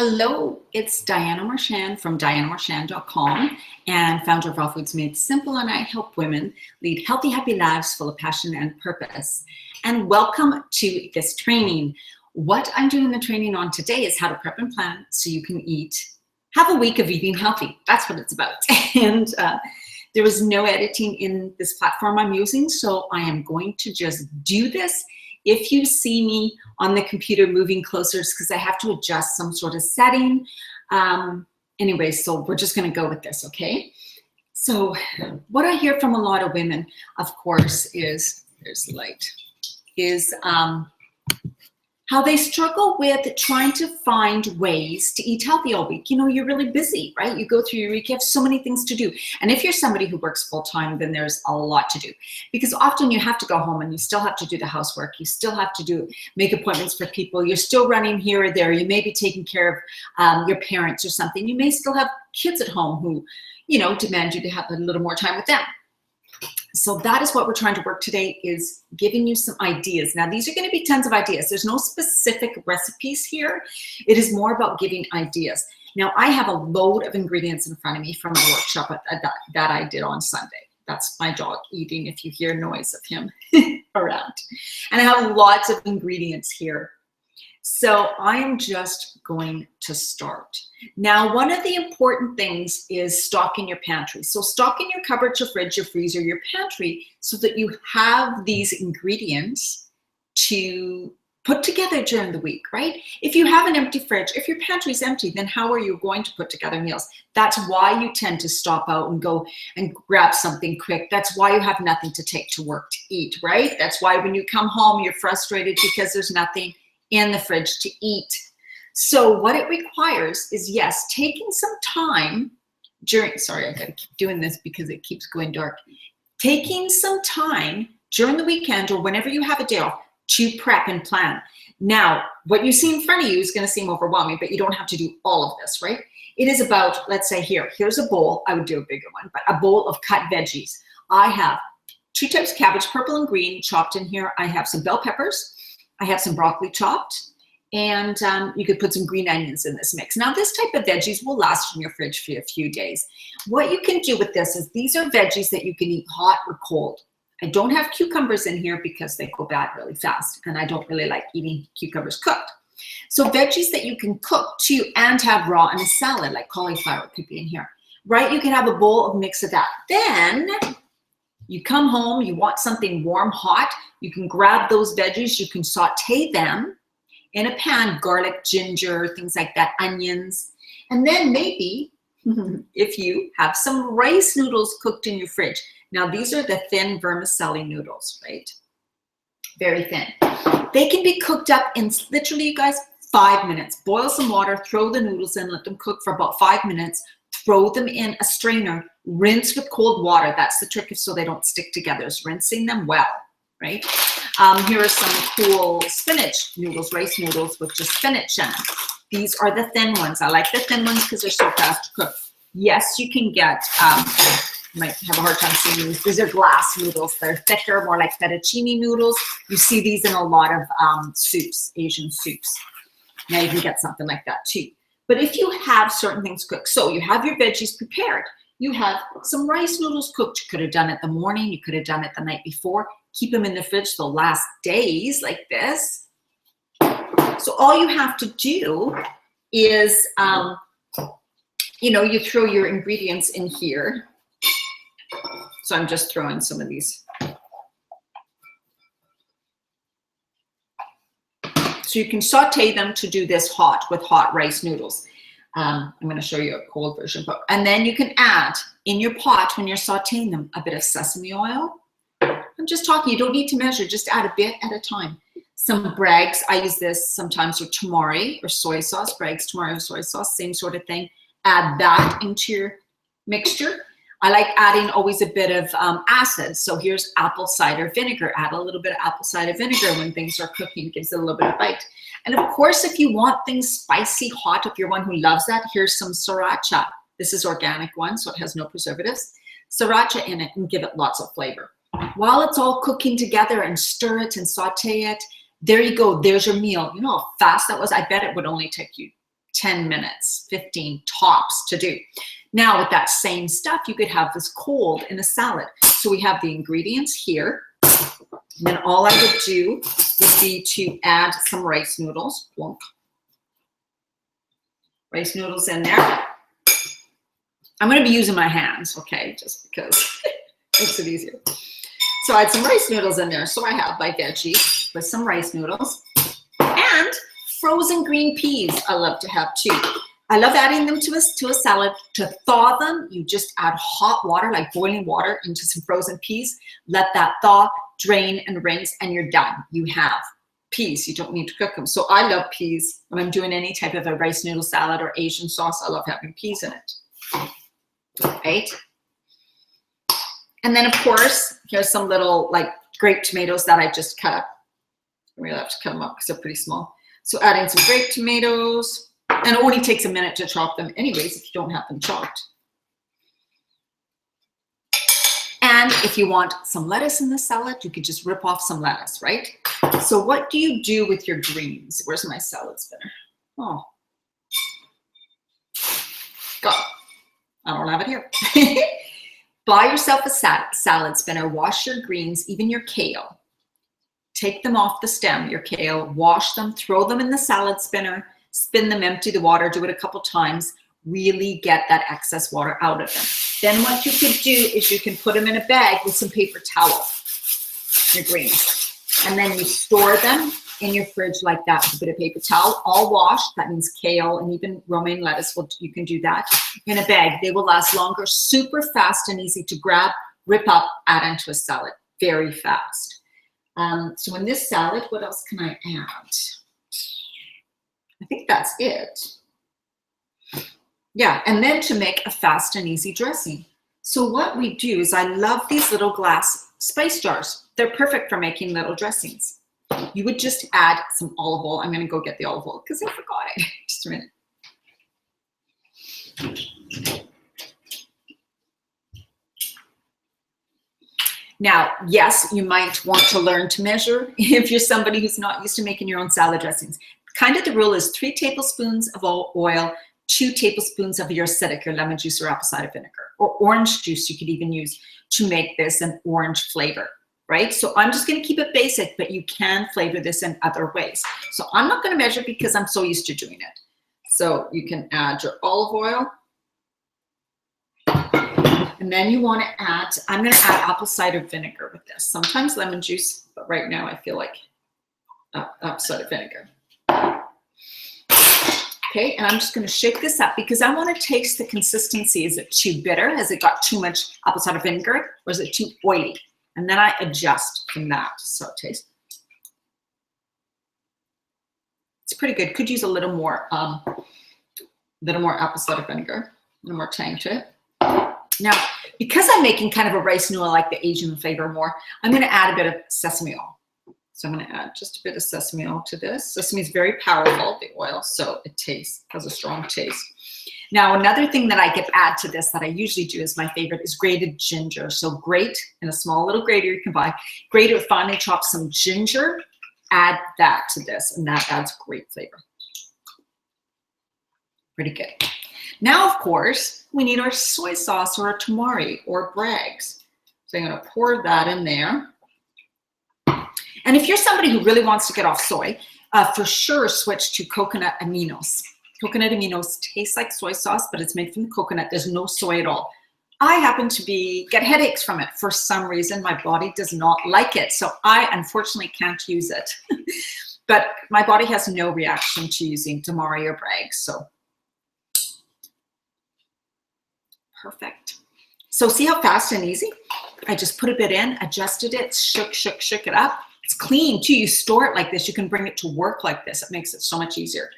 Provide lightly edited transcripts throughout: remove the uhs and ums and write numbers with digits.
Hello, it's Diana Marchand from dianamarchand.com and founder of Raw Foods Made Simple, and I help women lead healthy, happy lives full of passion and purpose. And welcome to this training. What I'm doing the training on today is how to prep and plan so you can have a week of eating healthy. That's what it's about. And there is no editing in this platform I'm using, so I am going to just do this. If you see me on the computer moving closer, it's because I have to adjust some sort of setting. Anyway, so we're just going to go with this, okay? So what I hear from a lot of women, of course, is, there's the light, is how they struggle with trying to find ways to eat healthy all week. You know, you're really busy, right? You go through your week, you have so many things to do. And if you're somebody who works full-time, then there's a lot to do. Because often you have to go home and you still have to do the housework. You still have to make appointments for people. You're still running here or there. You may be taking care of your parents or something. You may still have kids at home who, you know, demand you to have a little more time with them. So that is what we're trying to work today, is giving you some ideas. Now, these are going to be tons of ideas. There's no specific recipes here. It is more about giving ideas. Now, I have a load of ingredients in front of me from a workshop that I did on Sunday. That's my dog eating, if you hear noise of him around. And I have lots of ingredients here. So I am just going to start. Now, one of the important things is stocking your pantry. So stocking your cupboard, your fridge, your freezer, your pantry, so that you have these ingredients to put together during the week, right? If you have an empty fridge, if your pantry is empty, then how are you going to put together meals? That's why you tend to stop out and go and grab something quick. That's why you have nothing to take to work to eat, right? That's why when you come home, you're frustrated because there's nothing in the fridge to eat. So what it requires is, yes, taking some time during, sorry, I gotta keep doing this because it keeps going dark. Taking some time during the weekend or whenever you have a day off to prep and plan. Now, what you see in front of you is gonna seem overwhelming, but you don't have to do all of this, right? It is about, let's say here's a bowl. I would do a bigger one, but a bowl of cut veggies. I have 2 types of cabbage, purple and green, chopped in here. I have some bell peppers. I have some broccoli chopped, and you could put some green onions in this mix. Now, this type of veggies will last in your fridge for a few days. What you can do with this is, these are veggies that you can eat hot or cold. I don't have cucumbers in here because they go bad really fast, and I don't really like eating cucumbers cooked. So veggies that you can cook too and have raw in a salad, like cauliflower could be in here, right? You can have a bowl of mix of that. Then you come home, you want something warm, hot, you can grab those veggies, you can saute them in a pan, garlic, ginger, things like that, onions. And then maybe if you have some rice noodles cooked in your fridge. Now, these are the thin vermicelli noodles, right? Very thin. They can be cooked up in literally, you guys, 5 minutes. Boil some water, throw the noodles in, let them cook for about 5 minutes, throw them in a strainer, rinse with cold water. That's the trick, so they don't stick together, is rinsing them well, right? Here are some cool spinach noodles, rice noodles with just spinach in them. These are the thin ones. I like the thin ones because they're so fast to cook. Yes, you can get, you might have a hard time seeing these. These are glass noodles. They're thicker, more like fettuccine noodles. You see these in a lot of soups, Asian soups. Now you can get something like that too. But if you have certain things cooked, so you have your veggies prepared, you have some rice noodles cooked. You could have done it the morning, you could have done it the night before. Keep them in the fridge, they'll last days like this. So all you have to do is, you know, you throw your ingredients in here. So I'm just throwing some of these. So you can saute them to do this hot with hot rice noodles. I'm going to show you a cold version. And then you can add in your pot, when you're sauteing them, a bit of sesame oil. I'm just talking, you don't need to measure, just add a bit at a time. Some Bragg's, I use this sometimes, or tamari or soy sauce, Bragg's tamari or soy sauce, same sort of thing. Add that into your mixture. I like adding always a bit of acid. So here's apple cider vinegar. Add a little bit of apple cider vinegar when things are cooking. It gives it a little bit of bite. And of course, if you want things spicy, hot, if you're one who loves that, here's some sriracha. This is organic one, so it has no preservatives. Sriracha in it and give it lots of flavor. While it's all cooking together, and stir it and saute it, there you go. There's your meal. You know how fast that was? I bet it would only take you 10 minutes, 15 tops to do. Now with that same stuff, you could have this cold in a salad. So we have the ingredients here. And then all I would do would be to add some rice noodles. Plunk. Rice noodles in there. I'm going to be using my hands, okay, just because it makes it easier. So I add some rice noodles in there. So I have my veggie with some rice noodles and frozen green peas I love to have too. I love adding them to a salad. To thaw them, you just add hot water, like boiling water, into some frozen peas. Let that thaw, drain and rinse, and you're done. You have peas. You don't need to cook them. So I love peas. When I'm doing any type of a rice noodle salad or Asian sauce, I love having peas in it. Right? And then of course, here's some little like grape tomatoes that I just cut up. I really have to cut them up because they're pretty small. So adding some grape tomatoes. And it only takes a minute to chop them anyways if you don't have them chopped. And if you want some lettuce in the salad, you could just rip off some lettuce, right? So what do you do with your greens? Where's my salad spinner? Oh. Got it. I don't have it here. Buy yourself a salad spinner. Wash your greens, even your kale. Take them off the stem, your kale. Wash them, throw them in the salad spinner. Spin them, empty the water, do it a couple times, really get that excess water out of them. Then what you could do is you can put them in a bag with some paper towel, your greens. And then you store them in your fridge like that with a bit of paper towel, all washed. That means kale and even romaine lettuce, you can do that in a bag. They will last longer, super fast and easy to grab, rip up, add into a salad, very fast. So in this salad, what else can I add? I think that's it. Yeah, and then to make a fast and easy dressing. So what we do is I love these little glass spice jars. They're perfect for making little dressings. You would just add some olive oil. I'm going to go get the olive oil because I forgot it. Just a minute. Now, yes, you might want to learn to measure if you're somebody who's not used to making your own salad dressings. Kind of the rule is 3 tablespoons of oil, 2 tablespoons of your acidic, your lemon juice or apple cider vinegar, or orange juice you could even use to make this an orange flavor, right? So I'm just going to keep it basic, but you can flavor this in other ways. So I'm not going to measure because I'm so used to doing it. So you can add your olive oil. And then you want to add, I'm going to add apple cider vinegar with this. Sometimes lemon juice, but right now I feel like apple cider vinegar. Okay, and I'm just going to shake this up because I want to taste the consistency. Is it too bitter? Has it got too much apple cider vinegar? Or is it too oily? And then I adjust from that. So taste. It's pretty good. Could use a little more apple cider vinegar, a little more tang to it. Now, because I'm making kind of a rice noodle, I like the Asian flavor more, I'm going to add a bit of sesame oil. So I'm going to add just a bit of sesame oil to this. Sesame is very powerful, the oil, so it has a strong taste. Now, another thing that I could add to this that I usually do is my favorite is grated ginger. So grate in a small little grater you can buy. Grate or finely chop some ginger, add that to this, and that adds great flavor. Pretty good. Now, of course, we need our soy sauce or a tamari or Bragg's. So I'm going to pour that in there. And if you're somebody who really wants to get off soy, for sure switch to coconut aminos. Coconut aminos taste like soy sauce, but it's made from the coconut. There's no soy at all. I happen to get headaches from it. For some reason, my body does not like it. So I unfortunately can't use it. But my body has no reaction to using tamari or Bragg's. So perfect. So see how fast and easy? I just put a bit in, adjusted it, shook it up. It's clean too. You store it like this. You can bring it to work like this. It makes it so much easier.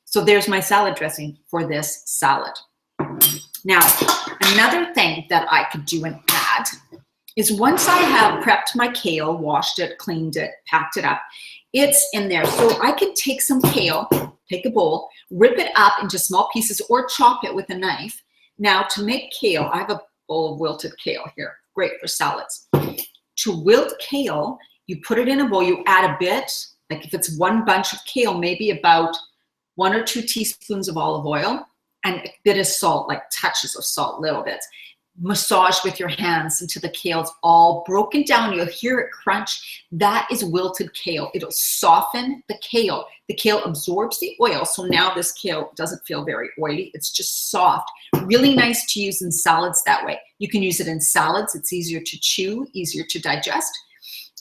So there's my salad dressing for this salad. Now, another thing that I could do and add is once I have prepped my kale, washed it, cleaned it, packed it up, it's in there. So I could take some kale, take a bowl, rip it up into small pieces or chop it with a knife. Now to make kale, I have a bowl of wilted kale here. Great for salads. To wilt kale, you put it in a bowl, you add a bit, like if it's one bunch of kale, maybe about 1 or 2 teaspoons of olive oil, and a bit of salt, like touches of salt, little bits. Massage with your hands until the kale's all broken down. You'll hear it crunch. That is wilted kale. It'll soften the kale. The kale absorbs the oil, so now this kale doesn't feel very oily. It's just soft. Really nice to use in salads that way. You can use it in salads. It's easier to chew, easier to digest.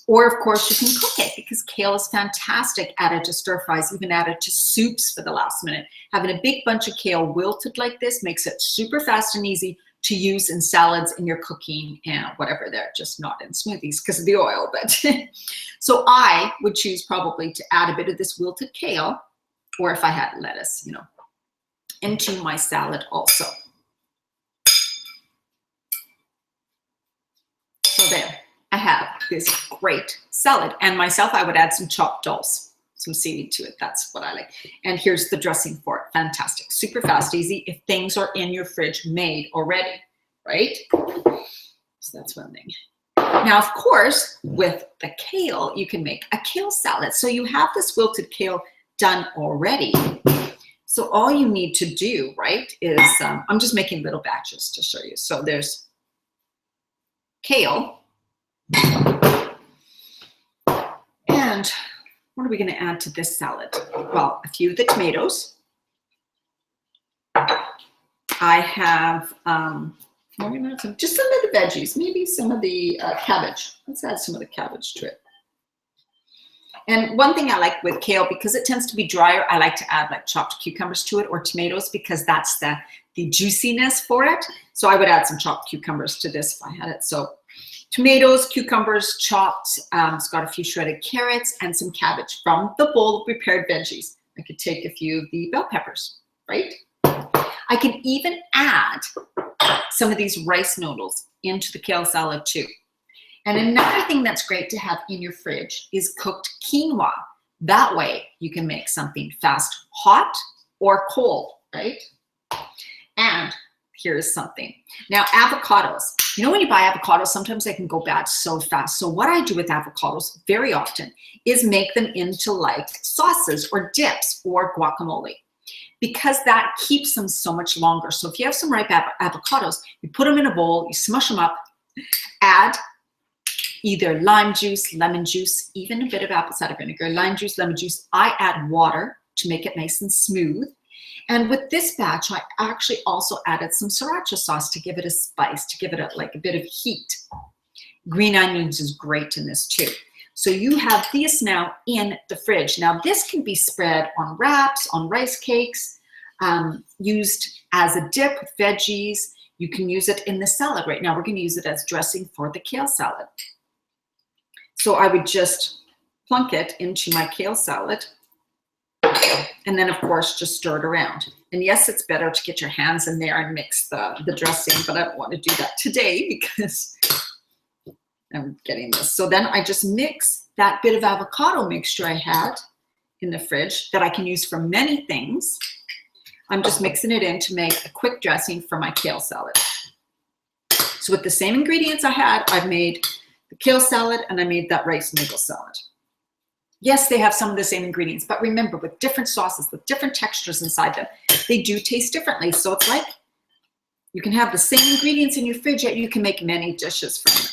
Or of course you can cook it, because kale is fantastic added to stir fries, even added to soups for the last minute. Having a big bunch of kale wilted like this makes it super fast and easy to use in salads, in your cooking, and whatever. They're just not in smoothies because of the oil. But so I would choose probably to add a bit of this wilted kale, or if I had lettuce, you know, into my salad also. So there, I have this great salad. And myself, I would add some chopped dulse, some seaweed to it. That's what I like. And here's the dressing for it. Fantastic. Super fast, easy if things are in your fridge made already, right? So that's one thing. Now, of course, with the kale, you can make a kale salad. So you have this wilted kale done already. So all you need to do, right, is I'm just making little batches to show you. So there's kale. And what are we going to add to this salad? Well, a few of the tomatoes. I have, we're going to add some, just some of the veggies, maybe some of the cabbage. Let's add some of the cabbage to it. And one thing I like with kale, because it tends to be drier, I like to add like chopped cucumbers to it, or tomatoes, because that's the juiciness for it. So I would add some chopped cucumbers to this if I had it. So tomatoes, cucumbers, chopped. It's got a few shredded carrots and some cabbage from the bowl of prepared veggies. I could take a few of the bell peppers, right? I can even add some of these rice noodles into the kale salad too. And another thing that's great to have in your fridge is cooked quinoa. That way you can make something fast, hot or cold, right? And here's something. Now, avocados. You know, when you buy avocados, sometimes they can go bad so fast. So what I do with avocados very often is make them into like sauces or dips or guacamole, because that keeps them so much longer. So if you have some ripe avocados, you put them in a bowl, you smush them up, add either lime juice, lemon juice, even a bit of apple cider vinegar, lime juice, lemon juice. I add water to make it nice and smooth. And with this batch, I actually also added some sriracha sauce to give it a spice, to give it a bit of heat. Green onions is great in this too. So you have this now in the fridge. Now this can be spread on wraps, on rice cakes, used as a dip with veggies. You can use it in the salad. Right now we're going to use it as dressing for the kale salad. So I would just plunk it into my kale salad. And then, of course, just stir it around. And yes, it's better to get your hands in there and mix the dressing, but I don't want to do that today because I'm getting this. So then I just mix that bit of avocado mixture I had in the fridge that I can use for many things. I'm just mixing it in to make a quick dressing for my kale salad. So with the same ingredients I had, I've made the kale salad and I made that rice noodle salad. Yes, they have some of the same ingredients, but remember, with different sauces, with different textures inside them, they do taste differently. So it's like you can have the same ingredients in your fridge, yet you can make many dishes from them.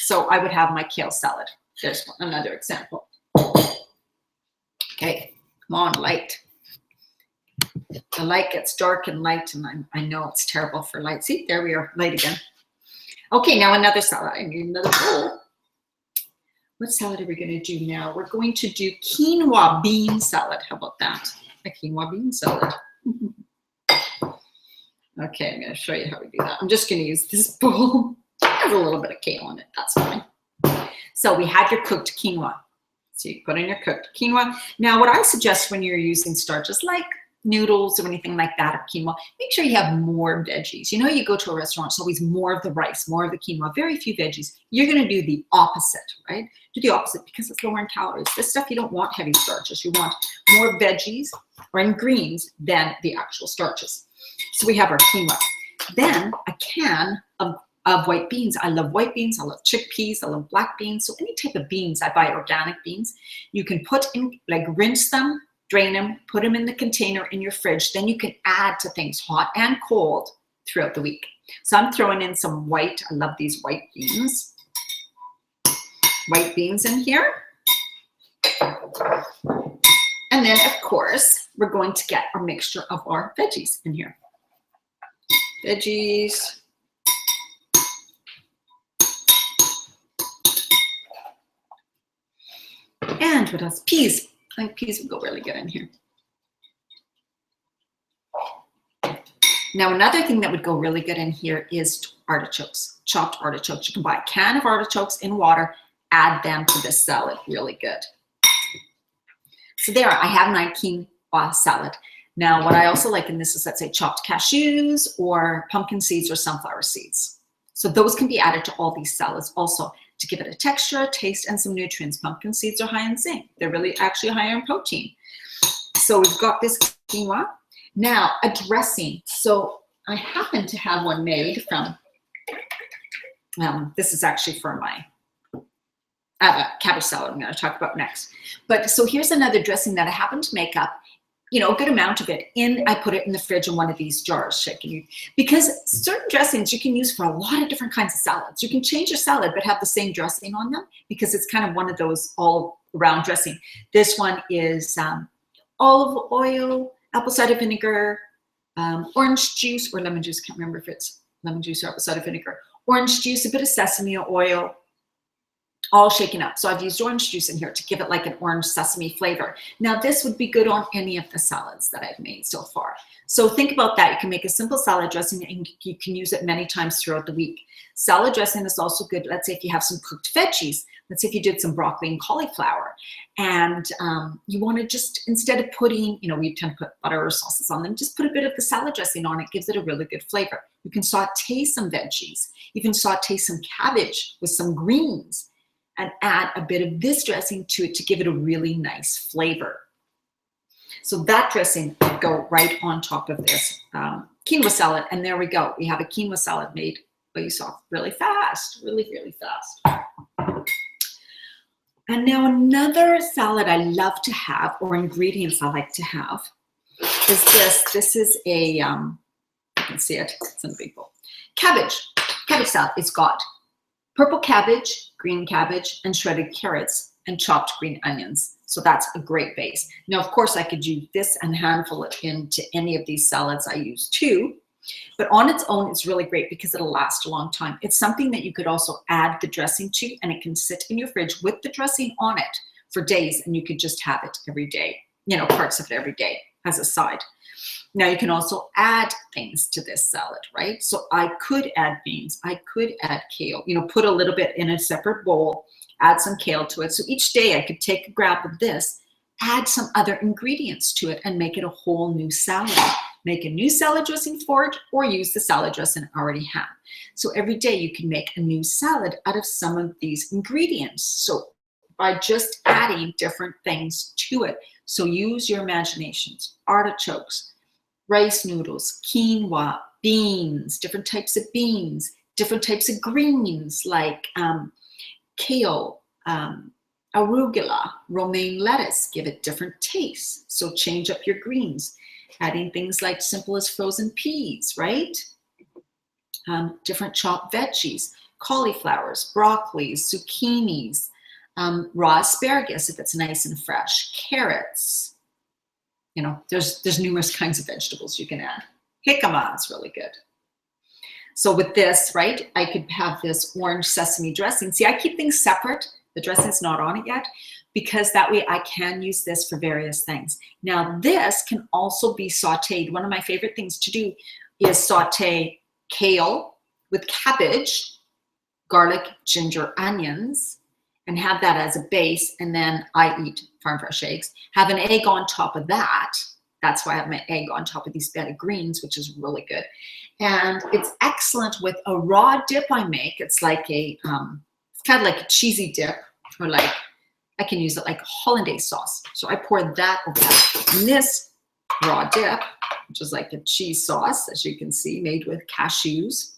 So I would have my kale salad. There's another example. Okay, come on, light. The light gets dark and light, and I know it's terrible for light. See, there we are, light again. Okay, now another salad. I need another bowl. What salad are we going to do now? We're going to do quinoa bean salad. How about that? A quinoa bean salad. Okay, I'm going to show you how we do that. I'm just going to use this bowl. It has a little bit of kale in it. That's fine. So we have your cooked quinoa. So you put in your cooked quinoa. Now, what I suggest when you're using starches like noodles or anything like that, or quinoa, make sure you have more veggies. You know, you go to a restaurant, it's always more of the rice, more of the quinoa, very few veggies. You're going to do the opposite, right? Do the opposite because it's lower in calories. This stuff, you don't want heavy starches. You want more veggies or in greens than the actual starches. So we have our quinoa. Then a can of white beans. I love white beans. I love chickpeas. I love black beans. So any type of beans, I buy organic beans. You can put in, like rinse them drain them, put them in the container in your fridge. Then you can add to things hot and cold throughout the week. So I'm throwing in some white, I love these white beans. White beans in here. And then, of course, we're going to get our mixture of our veggies in here. Veggies. And what else? Peas. I think peas would go really good in here. Now, another thing that would go really good in here is artichokes, chopped artichokes. You can buy a can of artichokes in water, add them to this salad, really good. So there, I have my quinoa salad. Now, what I also like in this is, let's say, chopped cashews or pumpkin seeds or sunflower seeds. So those can be added to all these salads also to give it a texture, taste, and some nutrients. Pumpkin seeds are high in zinc. They're really actually higher in protein. So we've got this quinoa. Now, a dressing. So I happen to have one made from, this is actually for my cabbage salad I'm going to talk about next. But so here's another dressing that I happen to make up, you know, a good amount of it in. I put it in the fridge in one of these jars, shaking you, because certain dressings you can use for a lot of different kinds of salads. You can change your salad but have the same dressing on them because it's kind of one of those all around dressing. This one is olive oil, apple cider vinegar, orange juice or lemon juice. Can't remember if it's lemon juice or apple cider vinegar. Orange juice, a bit of sesame oil, all shaken up. So I've used orange juice in here to give it like an orange sesame flavor. Now this would be good on any of the salads that I've made so far. So think about that. You can make a simple salad dressing and you can use it many times throughout the week. Salad dressing is also good. Let's say if you have some cooked veggies, let's say if you did some broccoli and cauliflower and you want to just, instead of putting, you know, we tend to put butter or sauces on them, just put a bit of the salad dressing on it, gives it a really good flavor. You can saute some veggies, even saute some cabbage with some greens, and add a bit of this dressing to it to give it a really nice flavor. So that dressing would go right on top of this quinoa salad. And there we go. We have a quinoa salad made, but you saw really fast, really, really fast. And now another salad I love to have, or ingredients I like to have, is this. This is a, you can see it, it's in a big bowl. Cabbage salad. It's got purple cabbage, green cabbage, and shredded carrots, and chopped green onions. So that's a great base. Now, of course, I could use this and handful it into any of these salads I use too. But on its own, it's really great because it'll last a long time. It's something that you could also add the dressing to, and it can sit in your fridge with the dressing on it for days, and you could just have it every day, you know, parts of it every day as a side. Now you can also add things to this salad, right? So I could add beans, I could add kale, you know, put a little bit in a separate bowl, add some kale to it. So each day I could take a grab of this, add some other ingredients to it and make it a whole new salad. Make a new salad dressing for it or use the salad dressing I already have. So every day you can make a new salad out of some of these ingredients. So by just adding different things to it. So use your imaginations. Artichokes, rice noodles, quinoa, beans, different types of beans, different types of greens like kale, arugula, romaine lettuce, give it different tastes. So change up your greens, adding things like simple as frozen peas, right? Different chopped veggies, cauliflowers, broccolis, zucchinis, raw asparagus if it's nice and fresh, carrots. You know, there's numerous kinds of vegetables you can add. Jicama is really good. So with this, right, I could have this orange sesame dressing. See, I keep things separate. The dressing's not on it yet because that way I can use this for various things. Now this can also be sauteed. One of my favorite things to do is saute kale with cabbage, garlic, ginger, onions, and have that as a base. And then I eat farm fresh eggs, have an egg on top of that. That's why I have my egg on top of these bed of greens, which is really good. And it's excellent with a raw dip I make. It's like a, it's kind of like a cheesy dip, or like, I can use it like hollandaise sauce. So I pour that over that. And this raw dip, which is like a cheese sauce, as you can see, made with cashews.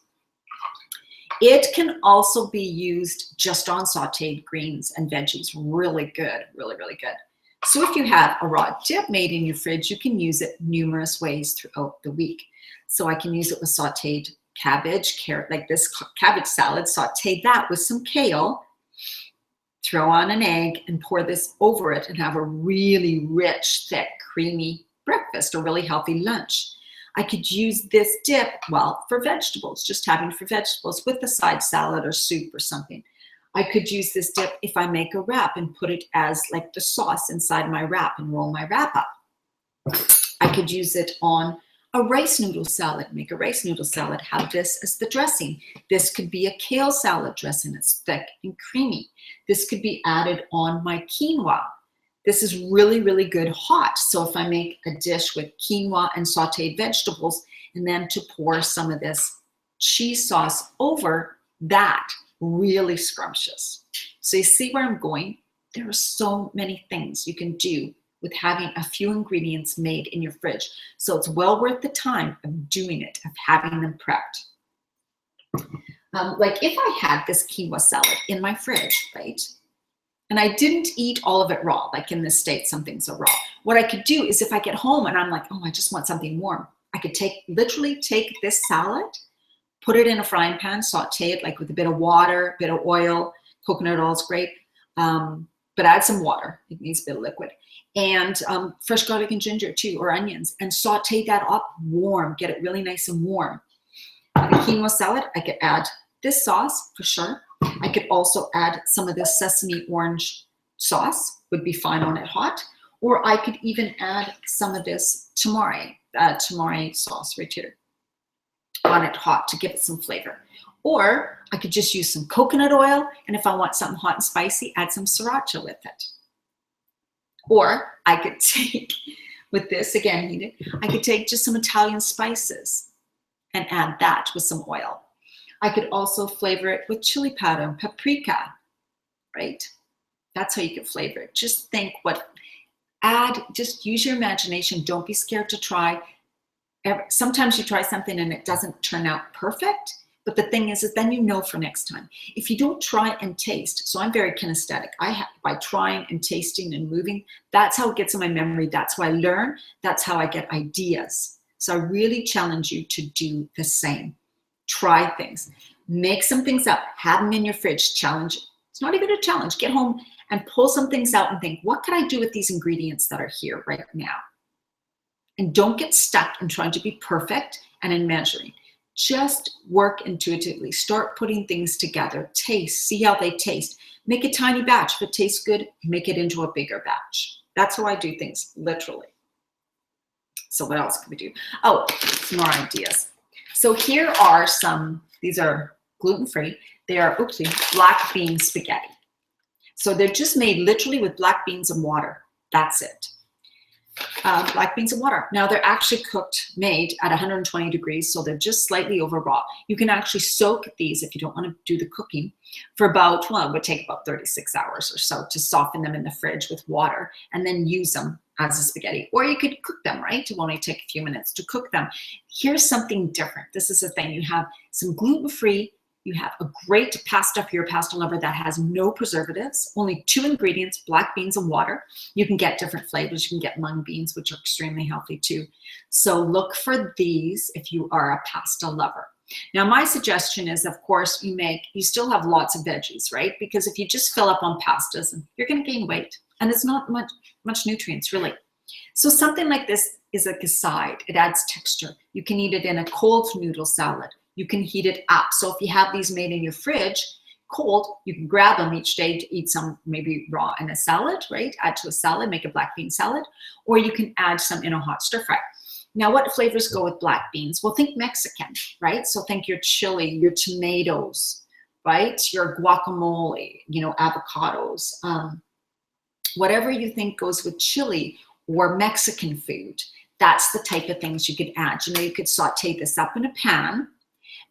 It can also be used just on sauteed greens and veggies. Really good, really, really good. So if you have a raw dip made in your fridge, you can use it numerous ways throughout the week. So I can use it with sauteed cabbage, carrot, like this cabbage salad, saute that with some kale, throw on an egg and pour this over it and have a really rich, thick, creamy breakfast or really healthy lunch. I could use this dip, well, for vegetables, just having for vegetables with a side salad or soup or something. I could use this dip if I make a wrap and put it as like the sauce inside my wrap and roll my wrap up. I could use it on a rice noodle salad, make a rice noodle salad, have this as the dressing. This could be a kale salad dressing. It's thick and creamy. This could be added on my quinoa. This is really, really good hot. So if I make a dish with quinoa and sauteed vegetables, and then to pour some of this cheese sauce over that, really scrumptious. So you see where I'm going? There are so many things you can do with having a few ingredients made in your fridge. So it's well worth the time of doing it, of having them prepped. Like if I had this quinoa salad in my fridge, right? And I didn't eat all of it raw, like in the States, some things are raw. What I could do is if I get home and I'm like, oh, I just want something warm, I could literally take this salad, put it in a frying pan, saute it like with a bit of water, a bit of oil, coconut oil is great, but add some water, it needs a bit of liquid, and fresh garlic and ginger too, or onions, and saute that up warm, get it really nice and warm. The quinoa salad, I could add this sauce for sure. I could also add some of this sesame orange sauce, would be fine on it hot, or I could even add some of this tamari sauce right here on it hot to give it some flavor. Or I could just use some coconut oil, and if I want something hot and spicy, add some sriracha with it. Or I could take, with this again heated, I could take just some Italian spices and add that with some oil. I could also flavor it with chili powder and paprika, right? That's how you can flavor it. Just think just use your imagination. Don't be scared to try. Sometimes you try something and it doesn't turn out perfect, but the thing is then you know for next time. If you don't try and taste, so I'm very kinesthetic. By trying and tasting and moving, that's how it gets in my memory. That's how I learn. That's how I get ideas. So I really challenge you to do the same. Try things. Make some things up. Have them in your fridge. Challenge. It's not even a challenge. Get home and pull some things out and think, what can I do with these ingredients that are here right now? And don't get stuck in trying to be perfect and in measuring. Just work intuitively. Start putting things together. Taste. See how they taste. Make a tiny batch. If it tastes good, make it into a bigger batch. That's how I do things, literally. So what else can we do? Oh, some more ideas. So here are some, these are gluten-free. They are, black bean spaghetti. So they're just made literally with black beans and water. That's it. Black beans and water. Now they're actually made at 120 degrees, so they're just slightly over raw. You can actually soak these if you don't want to do the cooking for about, well, it would take about 36 hours or so to soften them in the fridge with water and then use them as a spaghetti. Or you could cook them, right? It will only take a few minutes to cook them. Here's something different. This is the thing. You have some gluten-free. You have a great pasta for your pasta lover that has no preservatives, only 2 ingredients, black beans and water. You can get different flavors. You can get mung beans, which are extremely healthy too. So look for these if you are a pasta lover. Now, my suggestion is, of course, you still have lots of veggies, right? Because if you just fill up on pastas, you're going to gain weight. And it's not much nutrients, really. So something like this is like a side. It adds texture. You can eat it in a cold noodle salad. You can heat it up. So if you have these made in your fridge, cold, you can grab them each day to eat some maybe raw in a salad, right? Add to a salad, make a black bean salad, or you can add some in a hot stir fry. Now, what flavors go with black beans? Well, think Mexican, right? So think your chili, your tomatoes, right? Your guacamole, avocados, whatever you think goes with chili or Mexican food. That's the type of things you could add. You could saute this up in a pan,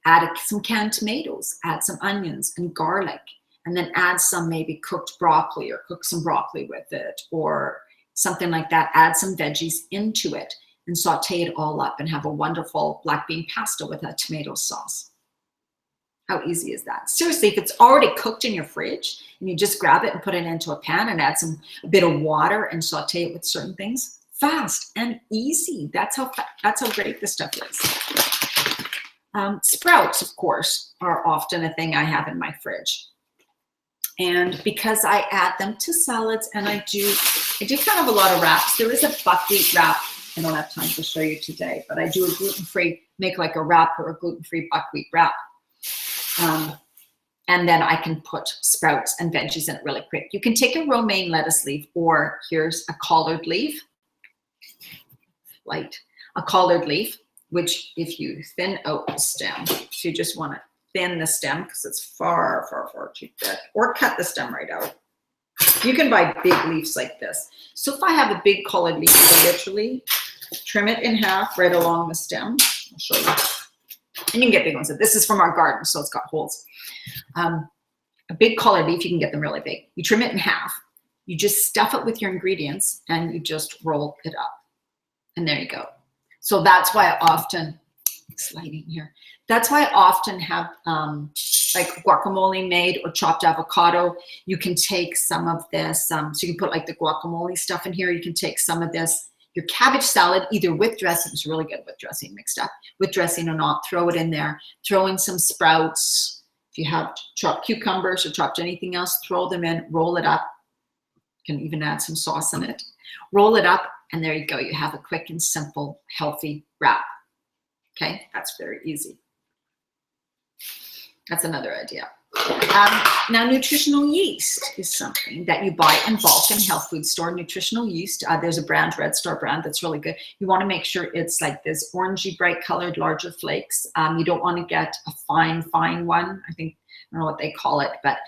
add some canned tomatoes, add some onions and garlic, and then add some maybe cooked broccoli or cook some broccoli with it or something like that. Add some veggies into it and saute it all up and have a wonderful black bean pasta with a tomato sauce. How easy is that? Seriously, if it's already cooked in your fridge and you just grab it and put it into a pan and add a bit of water and saute it with certain things, fast and easy. That's how great this stuff is. Sprouts, of course, are often a thing I have in my fridge. And because I add them to salads and I do kind of a lot of wraps. There is a buckwheat wrap. I don't have time to show you today, but I do a gluten-free, make like a wrap or a gluten-free buckwheat wrap. And then I can put sprouts and veggies in it really quick. You can take a romaine lettuce leaf, or here's a collard leaf, a collard leaf, which if you thin out the stem, so you just want to thin the stem because it's far, far, far too thick, or cut the stem right out. You can buy big leaves like this. So if I have a big collard leaf, I literally trim it in half right along the stem. I'll show you. And you can get big ones. This is from our garden, so it's got holes. A big collard leaf, you can get them really big. You trim it in half. You just stuff it with your ingredients and you just roll it up. And there you go. So that's why I often, sliding here. That's why I often have like guacamole made or chopped avocado. You can take some of this, so you can put like the guacamole stuff in here. You can take some of this. Your cabbage salad, either with dressing, it's really good with dressing mixed up, with dressing or not, throw it in there. Throw in some sprouts. If you have chopped cucumbers or chopped anything else, throw them in, roll it up. You can even add some sauce in it. Roll it up, and there you go. You have a quick and simple, healthy wrap. Okay, that's very easy. That's another idea. Now, nutritional yeast is something that you buy in bulk in health food store. Nutritional yeast, there's a brand, Red Star brand, that's really good. You want to make sure it's like this orangey, bright colored, larger flakes. You don't want to get a fine one. I don't know what they call it, but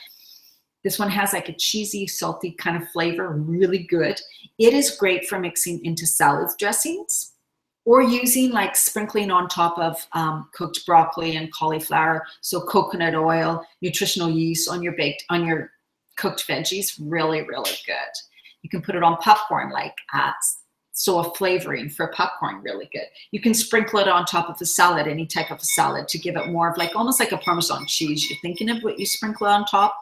this one has like a cheesy, salty kind of flavor, really good. It is great for mixing into salad dressings, or using like sprinkling on top of cooked broccoli and cauliflower. So coconut oil, nutritional yeast on your cooked veggies, really, really good. You can put it on popcorn, like so a flavoring for popcorn, really good. You can sprinkle it on top of a salad, any type of a salad, to give it more of like, almost like a Parmesan cheese. You're thinking of what you sprinkle on top.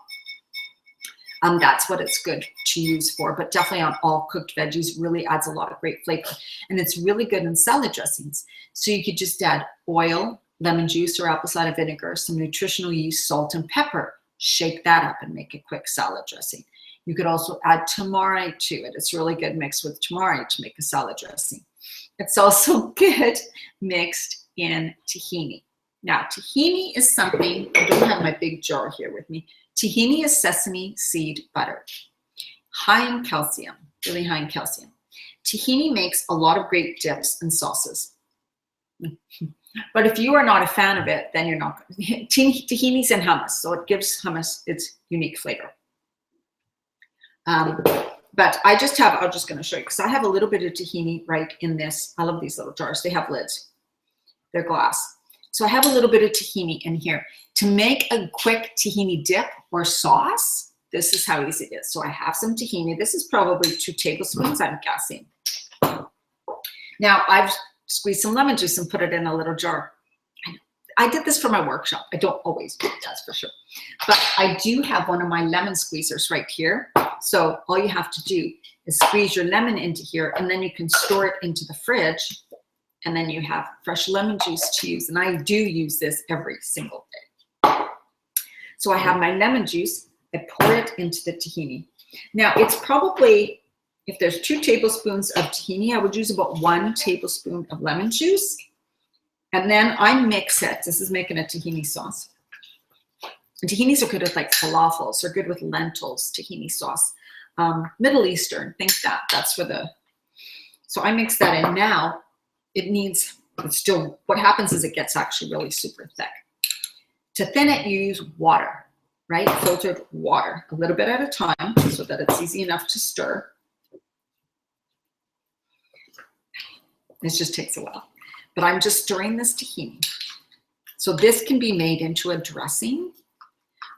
That's what it's good to use for, but definitely on all cooked veggies, really adds a lot of great flavor. And it's really good in salad dressings. So you could just add oil, lemon juice or apple cider vinegar, some nutritional yeast, salt, and pepper. Shake that up and make a quick salad dressing. You could also add tamari to it. It's really good mixed with tamari to make a salad dressing. It's also good mixed in tahini. Now, tahini is something, I don't have my big jar here with me. Tahini is sesame seed butter, high in calcium, really high in calcium. Tahini makes a lot of great dips and sauces. But if you are not a fan of it, then you're not. Tahini's in hummus, so it gives hummus its unique flavor. But I'm just going to show you, because I have a little bit of tahini right in this. I love these little jars. They have lids. They're glass. So I have a little bit of tahini in here. To make a quick tahini dip or sauce, this is how easy it is. So I have some tahini. This is probably 2 tablespoons, I'm guessing. Now I've squeezed some lemon juice and put it in a little jar. I did this for my workshop. I don't always do it, that's for sure. But I do have one of my lemon squeezers right here. So all you have to do is squeeze your lemon into here, and then you can store it into the fridge. And then you have fresh lemon juice to use. And I do use this every single day. So I have my lemon juice. I pour it into the tahini. Now it's probably, if there's 2 tablespoons of tahini, I would use about 1 tablespoon of lemon juice. And then I mix it. This is making a tahini sauce. And tahinis are good with like falafels. They're good with lentils, tahini sauce. Middle Eastern, think that. That's for the, so I mix that in now. It's still, what happens is it gets actually really super thick. To thin it, you use water, right? Filtered water, a little bit at a time so that it's easy enough to stir. This just takes a while. But I'm just stirring this tahini. So this can be made into a dressing,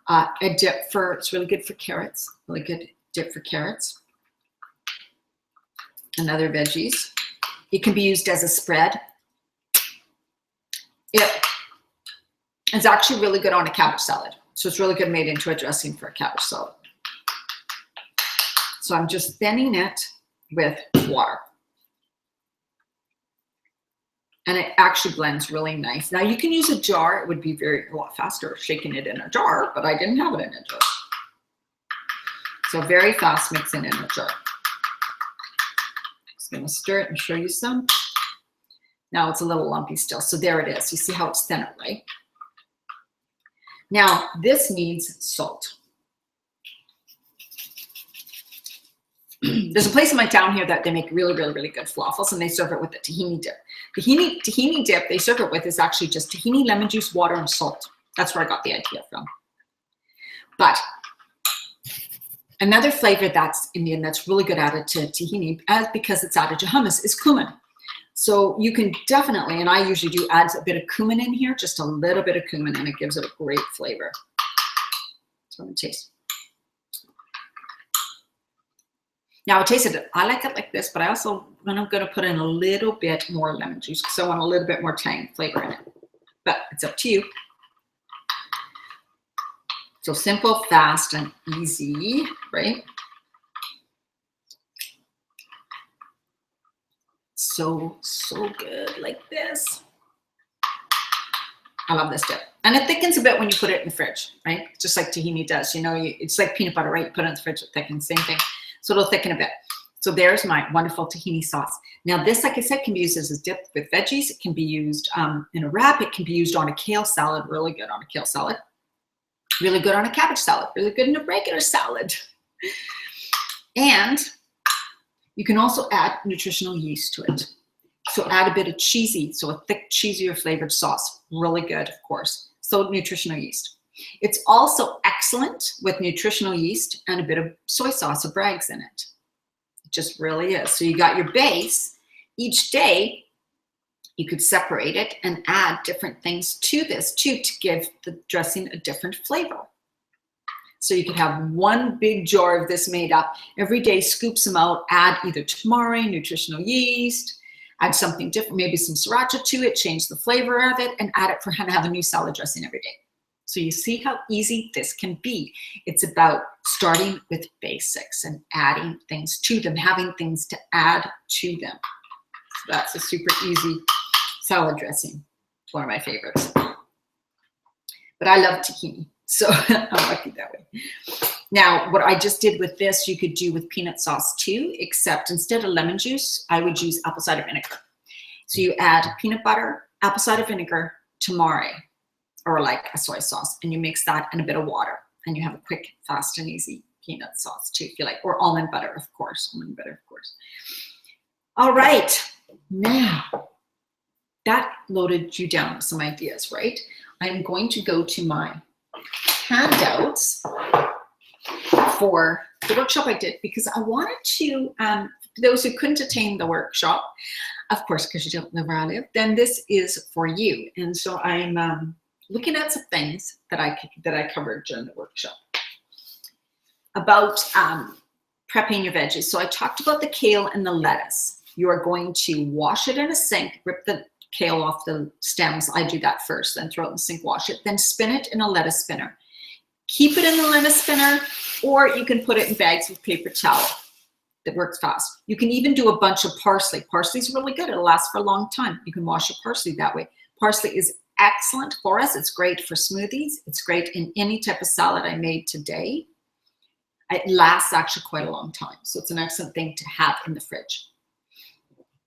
a dip for, it's really good for carrots, really good dip for carrots and other veggies. It can be used as a spread. It's actually really good on a cabbage salad. So it's really good made into a dressing for a cabbage salad. So I'm just thinning it with water. And it actually blends really nice. Now you can use a jar. It would be a lot faster shaking it in a jar, but I didn't have it in a jar. So very fast mixing in a jar. Just gonna stir it and show you some. Now it's a little lumpy still. So there it is. You see how it's thinner, right? Now this needs salt. There's a place in my town here that they make really, really, really good falafels, and they serve it with a tahini dip. The tahini dip they serve it with is actually just tahini, lemon juice, water, and salt. That's where I got the idea from. But another flavor that's Indian that's really good added to tahini, because it's added to hummus, is cumin. So you can definitely, and I usually do, add a bit of cumin in here, just a little bit of cumin, and it gives it a great flavor. So I'm gonna taste. Now I tasted it. I like it like this, but I also, when I'm going to put in a little bit more lemon juice because I want a little bit more tang flavor in it. But it's up to you. So simple, fast, and easy, right? So good like this. I love this dip. And it thickens a bit when you put it in the fridge, right? Just like tahini does. You know, it's like peanut butter, right? You put it in the fridge, it thickens, same thing. So it'll thicken a bit. So there's my wonderful tahini sauce. Now this, like I said, can be used as a dip with veggies. It can be used in a wrap. It can be used on a kale salad, really good on a kale salad. Really good on a cabbage salad, really good in a regular salad. And you can also add nutritional yeast to it. So add a bit of cheesy, so a thick, cheesier flavored sauce. Really good, of course. So nutritional yeast. It's also excellent with nutritional yeast and a bit of soy sauce or Bragg's in it. It just really is. So you got your base. Each day, you could separate it and add different things to this too to give the dressing a different flavor. So you could have one big jar of this made up. Every day, scoop some out, add either tamari, nutritional yeast, add something different, maybe some sriracha to it, change the flavor of it, and add it for and have a new salad dressing every day. So you see how easy this can be. It's about starting with basics and adding things to them, having things to add to them. So that's a super easy salad dressing. It's one of my favorites. But I love tahini, so I'm lucky that way. Now, what I just did with this, you could do with peanut sauce too, except instead of lemon juice, I would use apple cider vinegar. So you add peanut butter, apple cider vinegar, tamari, or like a soy sauce, and you mix that and a bit of water, and you have a quick, fast, and easy peanut sauce too, if you like, or almond butter, of course, almond butter, of course. All right, now that loaded you down with some ideas, right? I'm going to go to my handouts for the workshop I did, because I wanted to, those who couldn't attend the workshop, of course, because you don't live where I live, then this is for you. And so I'm looking at some things that I covered during the workshop about prepping your veggies. So I talked about the kale and the lettuce. You are going to wash it in a sink, rip the kale off the stems. I do that first, then throw it in the sink, wash it, then spin it in a lettuce spinner. Keep it in the lettuce spinner, or you can put it in bags with paper towel. That works fast. You can even do a bunch of parsley. Parsley is really good. It'll last for a long time. You can wash your parsley that way. Parsley is excellent for us. It's great for smoothies. It's great in any type of salad I made today. It lasts actually quite a long time. So it's an excellent thing to have in the fridge.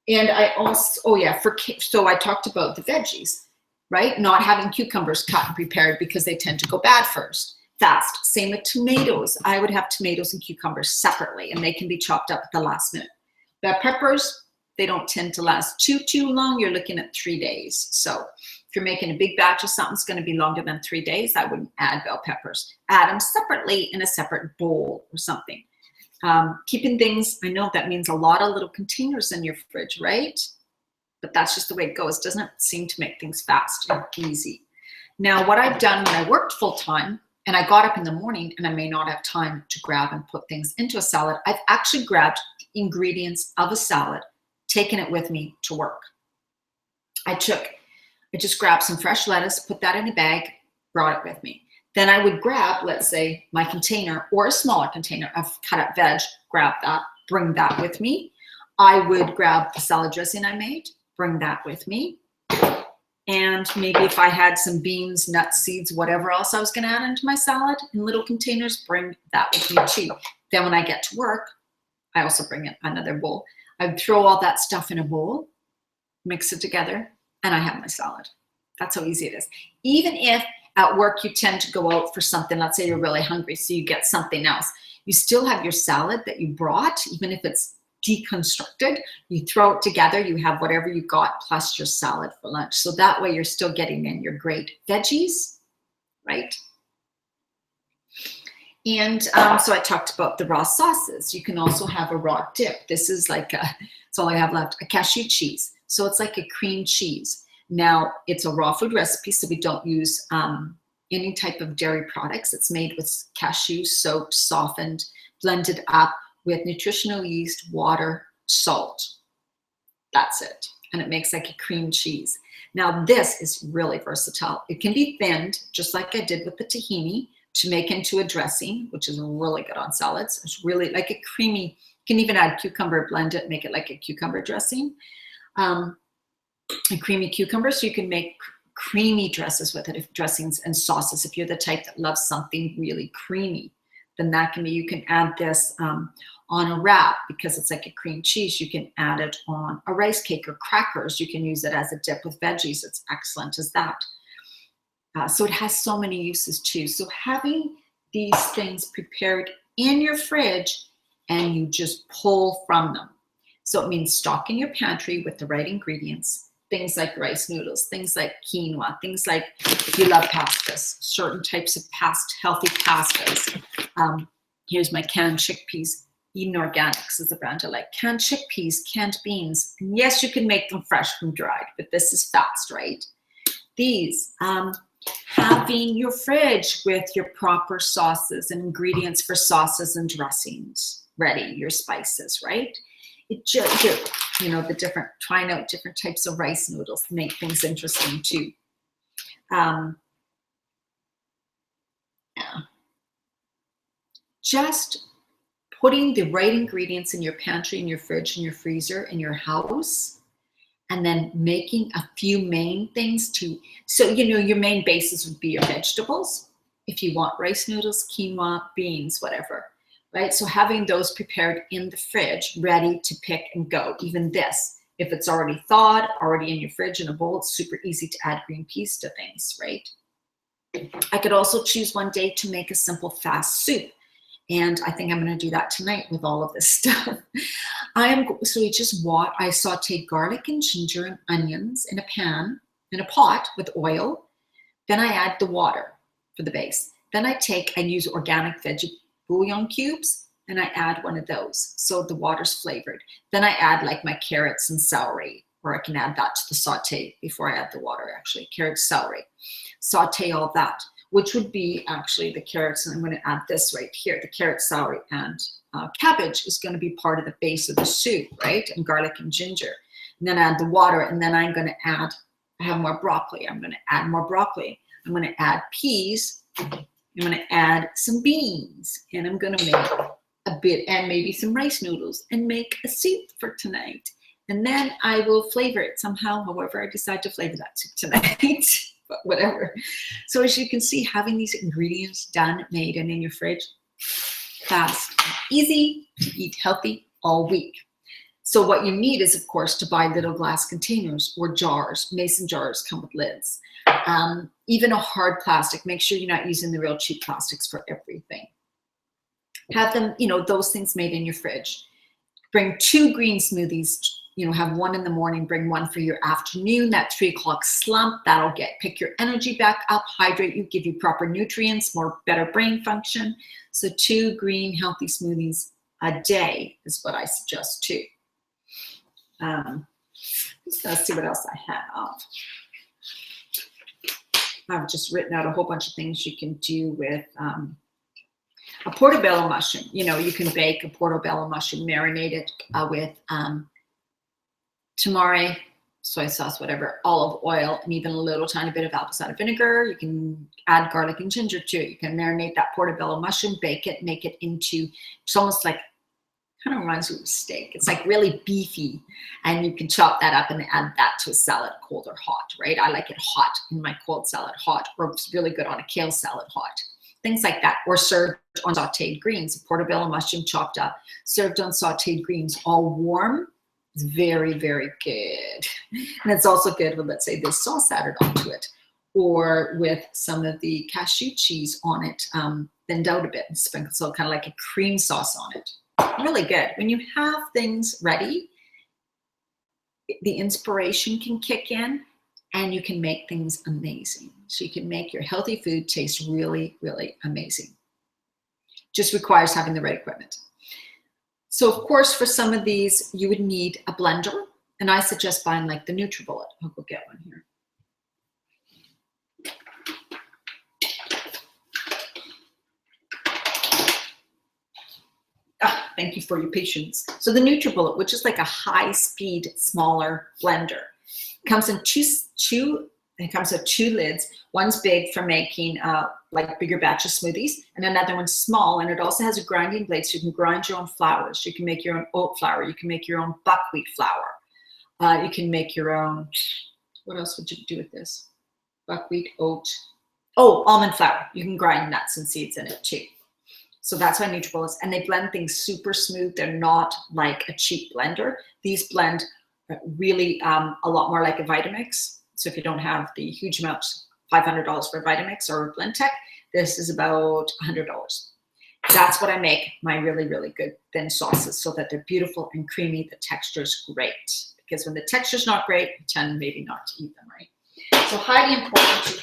And I also, oh yeah, so I talked about the veggies, right? Not having cucumbers cut and prepared because they tend to go bad first. Fast. Same with tomatoes. I would have tomatoes and cucumbers separately, and they can be chopped up at the last minute. Bell peppers, they don't tend to last too long. You're looking at 3 days. So if you're making a big batch of something that's going to be longer than 3 days, I wouldn't add bell peppers. Add them separately in a separate bowl or something. Keeping things, I know that means a lot of little containers in your fridge, right? But that's just the way it goes. Doesn't seem to make things fast and easy. Now, what I've done when I worked full time, and I got up in the morning and I may not have time to grab and put things into a salad, I've actually grabbed the ingredients of a salad, taken it with me to work. I just grabbed some fresh lettuce, put that in a bag, brought it with me. Then I would grab, let's say, my container or a smaller container of cut up veg, grab that, bring that with me. I would grab the salad dressing I made, bring that with me. And maybe if I had some beans, nuts, seeds, whatever else I was going to add into my salad in little containers, bring that with me too. Then when I get to work, I also bring in another bowl. I would throw all that stuff in a bowl, mix it together, and I have my salad. That's how easy it is. Even if at work you tend to go out for something, let's say you're really hungry, so you get something else, you still have your salad that you brought, even if it's deconstructed, you throw it together, you have whatever you got plus your salad for lunch. So that way you're still getting in your great veggies, right? And so I talked about the raw sauces. You can also have a raw dip. This is like, it's all I have left, a cashew cheese. So it's like a cream cheese. Now it's a raw food recipe, so we don't use any type of dairy products. It's made with cashews, soaked, softened, blended up with nutritional yeast, water, salt. That's it. And it makes like a cream cheese. Now this is really versatile. It can be thinned, just like I did with the tahini, to make into a dressing, which is really good on salads. It's really like a creamy, you can even add cucumber, blend it, make it like a cucumber dressing. A creamy cucumber, so you can make creamy dresses with it, if dressings and sauces. If you're the type that loves something really creamy, then that can be, you can add this on a wrap because it's like a cream cheese. You can add it on a rice cake or crackers. You can use it as a dip with veggies. It's excellent as that. So it has so many uses too. So having these things prepared in your fridge and you just pull from them. So it means stock in your pantry with the right ingredients, things like rice noodles, things like quinoa, things like, if you love pastas, certain types of healthy pastas. Here's my canned chickpeas. Eden Organics is the brand I like. Canned chickpeas, canned beans. And yes, you can make them fresh from dried, but this is fast, right? These, having your fridge with your proper sauces and ingredients for sauces and dressings ready, your spices, right? It just, you know, trying out different types of rice noodles to make things interesting too. Yeah. Just putting the right ingredients in your pantry, in your fridge, in your freezer, in your house, and then making a few main things so, you know, your main bases would be your vegetables. If you want rice noodles, quinoa, beans, whatever, right? So having those prepared in the fridge, ready to pick and go. Even this, if it's already thawed, already in your fridge in a bowl, it's super easy to add green peas to things, right? I could also choose one day to make a simple fast soup. And I think I'm going to do that tonight with all of this stuff. I sauteed garlic and ginger and onions in a pot with oil. Then I add the water for the base. Then I use organic veggie bouillon cubes, and I add one of those. So the water's flavored. Then I add like my carrots and celery, or I can add that to the saute before I add the water, actually. Carrots, celery. Saute all that, which would be actually the carrots, and I'm going to add this right here. The carrot, celery, and cabbage is going to be part of the base of the soup, right? And garlic and ginger. And then add the water, and then I'm going to I have more broccoli. I'm going to add more broccoli. I'm going to add peas. I'm going to add some beans, and I'm going to make a bit, and maybe some rice noodles, and make a soup for tonight. And then I will flavor it somehow, however I decide to flavor that soup tonight. But whatever. So as you can see, having these ingredients done, made, and in your fridge, fast, easy to eat healthy all week. So what you need is, of course, to buy little glass containers or jars. Mason jars come with lids. Even a hard plastic. Make sure you're not using the real cheap plastics for everything. Have them, you know, those things made in your fridge. Bring 2 green smoothies. You know, have one in the morning, bring one for your afternoon, that 3 o'clock slump, that'll pick your energy back up, hydrate you, give you proper nutrients, better brain function. So 2 green, healthy smoothies a day is what I suggest too. Let's see what else I have. I've just written out a whole bunch of things you can do with a portobello mushroom. You know, you can bake a portobello mushroom, marinate it with tamari, soy sauce, whatever, olive oil, and even a little tiny bit of apple cider vinegar. You can add garlic and ginger to it. You can marinate that portobello mushroom, bake it, make it into, it's almost like, kind of reminds you of a steak. It's like really beefy, and you can chop that up and add that to a salad, cold or hot, right? I like it hot in my cold salad, hot, or it's really good on a kale salad, hot. Things like that, or served on sauteed greens, portobello mushroom chopped up, served on sauteed greens, all warm. It's very, very good. And it's also good with, let's say, this sauce added onto it, or with some of the cashew cheese on it, thinned out a bit and sprinkled, so kind of like a cream sauce on it. Really good. When you have things ready, the inspiration can kick in and you can make things amazing. So you can make your healthy food taste really, really amazing. Just requires having the right equipment. So of course, for some of these, you would need a blender, and I suggest buying like the NutriBullet. I'll go get one here. Thank you for your patience. So the NutriBullet, which is like a high-speed, smaller blender, comes in it comes with two lids. One's big for making like bigger batch of smoothies, and another one's small, and it also has a grinding blade, so you can grind your own flours. You can make your own oat flour. You can make your own buckwheat flour. You can make your own, what else would you do with this? Buckwheat, oat. Oh, almond flour. You can grind nuts and seeds in it too. So that's why NutriBullet is, and they blend things super smooth. They're not like a cheap blender. These blend really a lot more like a Vitamix. So if you don't have the huge amount, $500 for a Vitamix or a Blendtec, this is about $100. That's what I make my really, really good thin sauces, so that they're beautiful and creamy. The texture's great, because when the texture's not great, you tend maybe not to eat them, right? So highly important to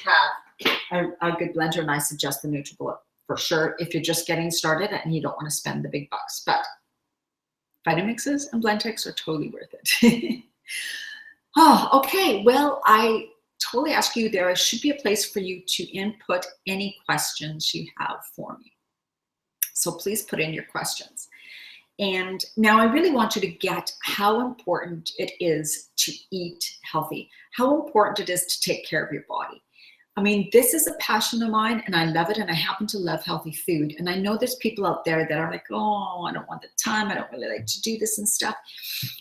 have a good blender, and I suggest the NutriBullet for sure if you're just getting started and you don't want to spend the big bucks. But Vitamixes and Blendtecs are totally worth it. Oh, okay. Well, I totally ask you, there should be a place for you to input any questions you have for me. So please put in your questions. And now I really want you to get how important it is to eat healthy, how important it is to take care of your body. I mean, this is a passion of mine, and I love it, and I happen to love healthy food. And I know there's people out there that are like, oh, I don't want the time, I don't really like to do this and stuff.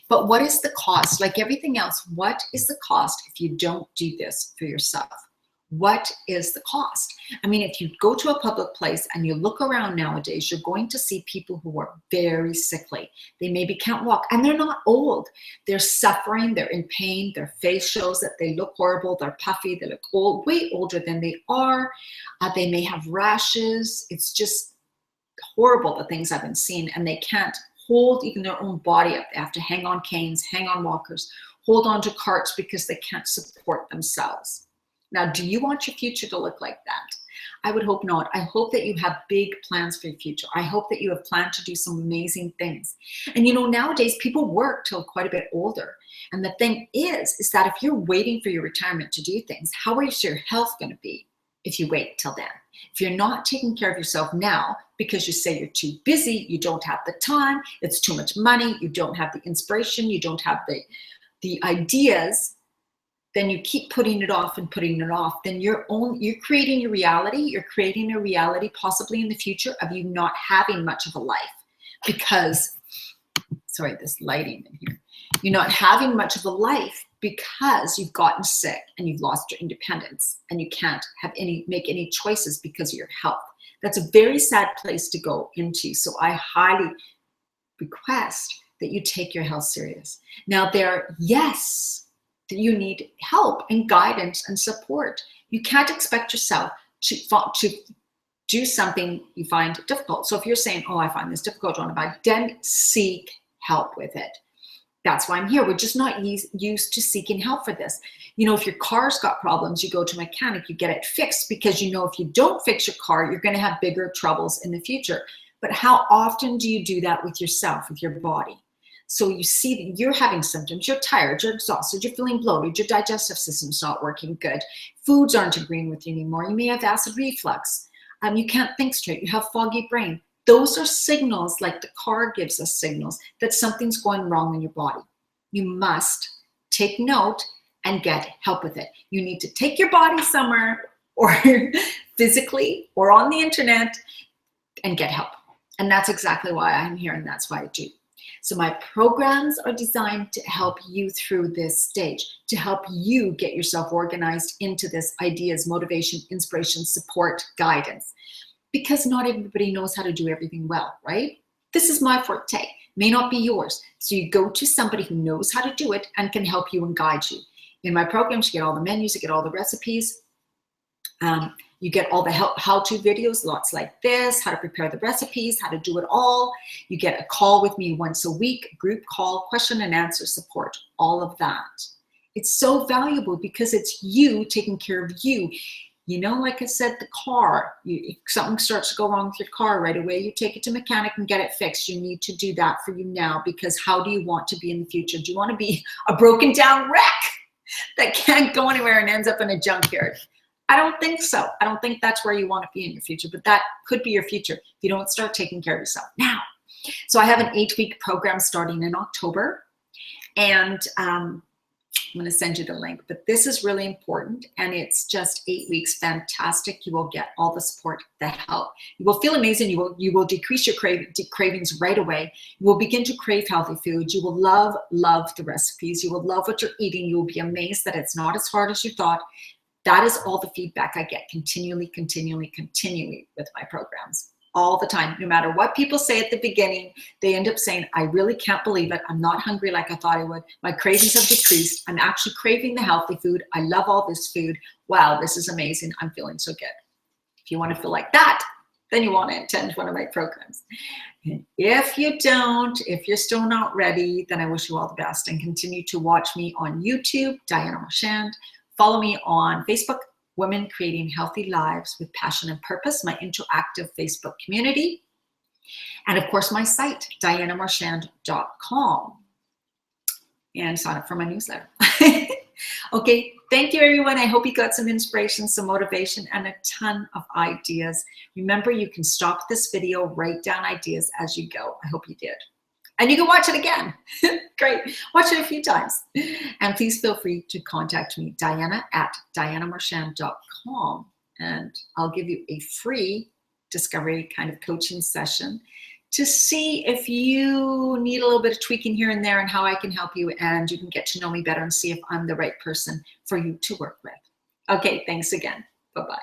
But what is the cost? Like everything else, what is the cost if you don't do this for yourself? What is the cost? I mean, if you go to a public place and you look around nowadays, you're going to see people who are very sickly. They maybe can't walk, and they're not old. They're suffering, they're in pain, their face shows that they look horrible, they're puffy, they look old, way older than they are. They may have rashes. It's just horrible, the things I've been seeing, and they can't hold even their own body up. They have to hang on canes, hang on walkers, hold on to carts because they can't support themselves. Now, do you want your future to look like that? I would hope not. I hope that you have big plans for your future. I hope that you have planned to do some amazing things. And you know, nowadays people work till quite a bit older. And the thing is that if you're waiting for your retirement to do things, how is your health going to be if you wait till then? If you're not taking care of yourself now because you say you're too busy, you don't have the time, it's too much money, you don't have the inspiration, you don't have the ideas, then you keep putting it off and putting it off, then you're creating your reality. You're creating a reality possibly in the future of you not having much of a life because, sorry, this lighting in here. You're not having much of a life because you've gotten sick and you've lost your independence and you can't make any choices because of your health. That's a very sad place to go into. So I highly request that you take your health serious. Now yes, you need help and guidance and support. You can't expect yourself to do something you find difficult. So if you're saying, oh, I find this difficult, then seek help with it. That's why I'm here. We're just not used to seeking help for this. You know, if your car's got problems, you go to a mechanic, you get it fixed because you know if you don't fix your car, you're going to have bigger troubles in the future. But how often do you do that with yourself, with your body? So you see that you're having symptoms, you're tired, you're exhausted, you're feeling bloated, your digestive system's not working good, foods aren't agreeing with you anymore, you may have acid reflux, you can't think straight, you have foggy brain. Those are signals, like the car gives us signals that something's going wrong in your body. You must take note and get help with it. You need to take your body somewhere, or physically or on the internet, and get help. And that's exactly why I'm here, and that's why I do. So my programs are designed to help you through this stage, to help you get yourself organized into this ideas, motivation, inspiration, support, guidance. Because not everybody knows how to do everything well, right? This is my forte, may not be yours. So you go to somebody who knows how to do it and can help you and guide you. In my programs, you get all the menus, you get all the recipes. You get all the how-to videos, lots like this, how to prepare the recipes, how to do it all. You get a call with me once a week, group call, question and answer support, all of that. It's so valuable because it's you taking care of you. You know, like I said, the car, if something starts to go wrong with your car right away, you take it to mechanic and get it fixed. You need to do that for you now, because how do you want to be in the future? Do you want to be a broken down wreck that can't go anywhere and ends up in a junkyard? I don't think so. I don't think that's where you want to be in your future, but that could be your future if you don't start taking care of yourself now. So I have an 8-week program starting in October, and I'm going to send you the link, but this is really important, and it's just 8 weeks, fantastic. You will get all the support, the help. You will feel amazing. You will decrease your cravings right away. You will begin to crave healthy foods. You will love the recipes. You will love what you're eating. You will be amazed that it's not as hard as you thought. That is all the feedback I get continually with my programs. All the time, no matter what people say at the beginning, they end up saying, I really can't believe it. I'm not hungry like I thought I would. My cravings have decreased. I'm actually craving the healthy food. I love all this food. Wow, this is amazing. I'm feeling so good. If you want to feel like that, then you want to attend one of my programs. And if you don't, if you're still not ready, then I wish you all the best, and continue to watch me on YouTube, Diana Marchand. Follow me on Facebook, Women Creating Healthy Lives with Passion and Purpose, my interactive Facebook community. And of course, my site, dianamarchand.com. And sign up for my newsletter. Okay, thank you, everyone. I hope you got some inspiration, some motivation, and a ton of ideas. Remember, you can stop this video, write down ideas as you go. I hope you did. And you can watch it again. Great. Watch it a few times. And please feel free to contact me, diana@dianamarchand.com. And I'll give you a free discovery kind of coaching session to see if you need a little bit of tweaking here and there and how I can help you, and you can get to know me better and see if I'm the right person for you to work with. Okay, thanks again. Bye-bye.